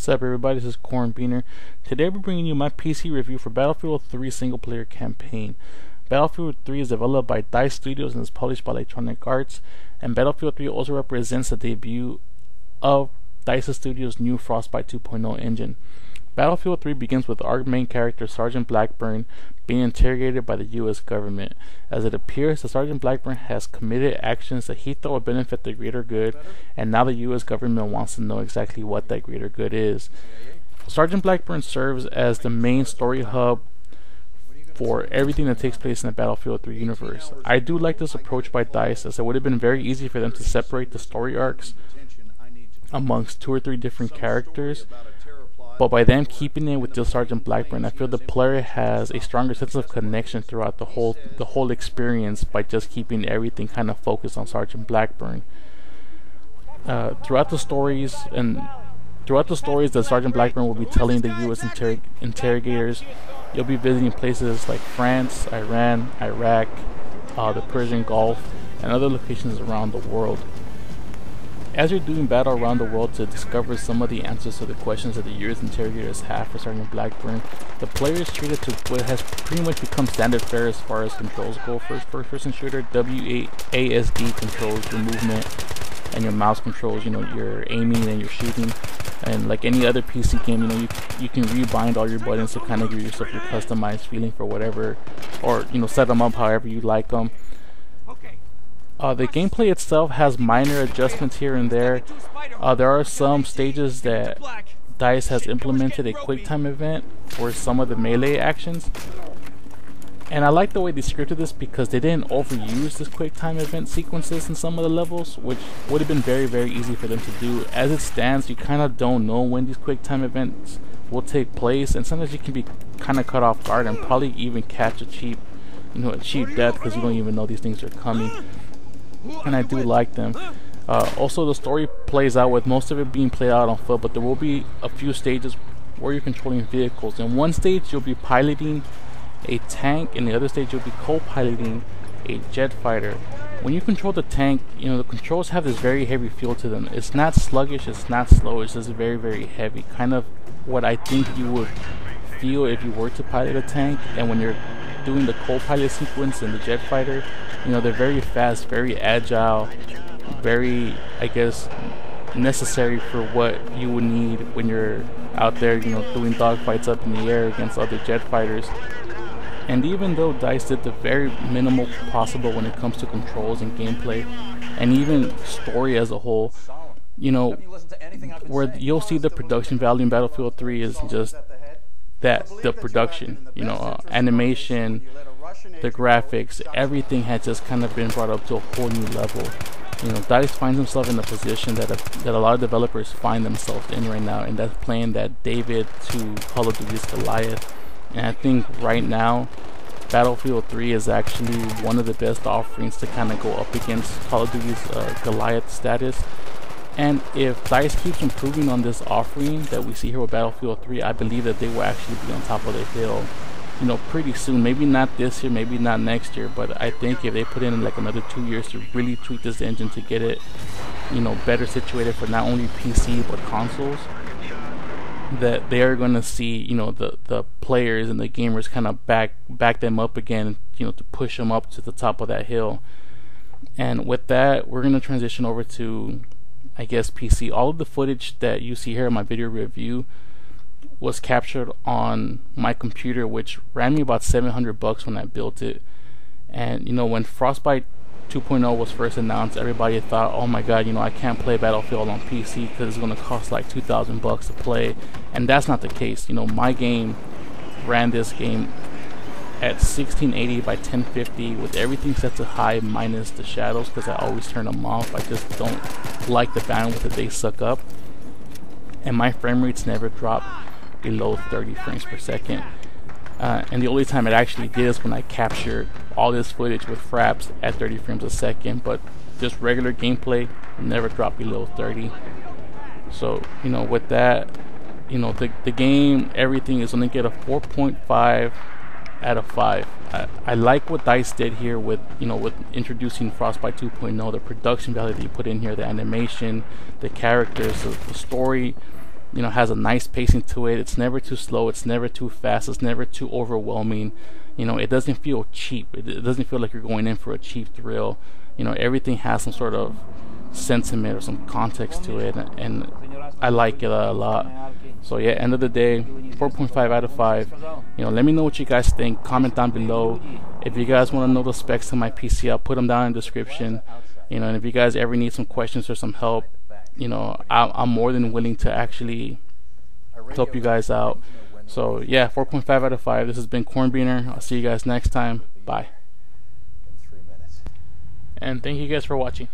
What's up, everybody? This is Corn Beaner. Today we're bringing you my PC review for Battlefield 3 single player campaign. Battlefield 3 is developed by DICE Studios and is published by Electronic Arts, and Battlefield 3 also represents the debut of DICE Studios' new Frostbite 2.0 engine. Battlefield 3 begins with our main character, Sergeant Blackburn, being interrogated by the US government. As it appears that Sergeant Blackburn has committed actions that he thought would benefit the greater good, and now the US government wants to know exactly what that greater good is. Sergeant Blackburn serves as the main story hub for everything that takes place in the Battlefield 3 universe. I do like this approach by DICE, as it would have been very easy for them to separate the story arcs amongst 2 or 3 different characters. But by them keeping it with just Sergeant Blackburn, I feel the player has a stronger sense of connection throughout the whole experience by just keeping everything kind of focused on Sergeant Blackburn. Throughout the stories that Sergeant Blackburn will be telling the U.S. interrogators, you'll be visiting places like France, Iran, Iraq, the Persian Gulf, and other locations around the world. As you're doing battle around the world to discover some of the answers to the questions that the US interrogators have for Sergeant Blackburn, the player is treated to what has pretty much become standard fare as far as controls go for a first-person shooter. WASD controls your movement, and your mouse controls, your aiming and your shooting. And like any other PC game, you can rebind all your buttons to kind of give yourself your customized feeling for whatever, or set them up however you like them. The gameplay itself has minor adjustments here and there. There are some stages that DICE has implemented a QuickTime event for some of the melee actions. And I like the way they scripted this because they didn't overuse this QuickTime event sequences in some of the levels, which would have been very, very easy for them to do. As it stands, you kind of don't know when these QuickTime events will take place, and sometimes you can be kind of caught off guard and probably even catch a cheap death because you don't even know these things are coming. And I do like them. Also, the story plays out with most of it being played out on foot, but there will be a few stages where you're controlling vehicles. In one stage you'll be piloting a tank, in the other stage you'll be co-piloting a jet fighter. When you control the tank, the controls have this very heavy feel to them. It's not sluggish, it's not slow, it's just very, very heavy, kind of what I think you would feel if you were to pilot a tank. And when you're doing the co-pilot sequence in the jet fighter, they're very fast, very agile, very, I guess, necessary for what you would need when you're out there, doing dogfights up in the air against other jet fighters. And even though DICE did the very minimal possible when it comes to controls and gameplay, and even story as a whole, where you'll see the production value in Battlefield 3 is just the production, animation, the graphics, everything had just kind of been brought up to a whole new level. DICE finds himself in a position that a lot of developers find themselves in right now, and that's playing that David to Call of Duty's Goliath. And I think right now Battlefield 3 is actually one of the best offerings to kind of go up against Call of Duty's Goliath status. And if DICE keeps improving on this offering that we see here with Battlefield 3, I believe that they will actually be on top of the hill, pretty soon. Maybe not this year, maybe not next year, but I think if they put in like another 2 years to really tweak this engine to get it, better situated for not only PC but consoles, that they are going to see, the players and the gamers kind of back them up again, to push them up to the top of that hill. And with that, we're going to transition over to, I guess, PC. All of the footage that you see here in my video review was captured on my computer, which ran me about $700 when I built it. And when Frostbite 2.0 was first announced, everybody thought, oh my god, I can't play Battlefield on PC because it's going to cost like $2,000 to play. And that's not the case. My game ran this game at 1680 by 1050 with everything set to high minus the shadows, because I always turn them off. I just don't like the bandwidth that they suck up, and my frame rates never drop below 30 frames per second. And the only time it actually did is when I captured all this footage with fraps at 30 frames a second, but just regular gameplay never dropped below 30. So with that, the game, everything is going to get a 4.5 out of 5. I like what DICE did here with with introducing Frostbite 2.0, the production value that you put in here, the animation, the characters, the story, you know, has a nice pacing to it. It's never too slow, it's never too fast, it's never too overwhelming. You know, it doesn't feel cheap. It doesn't feel like you're going in for a cheap thrill. You know, everything has some sort of sentiment or some context to it, and I like it a lot. So yeah, end of the day, 4.5 out of 5. You know, let me know what you guys think. Comment down below. If you guys want to know the specs to my PC, I'll put them down in the description. You know, and if you guys ever need some questions or some help, you know, I'm more than willing to actually help you guys out. So yeah, 4.5 out of 5. This has been Cornbeaner. I'll see you guys next time. Bye. And thank you guys for watching.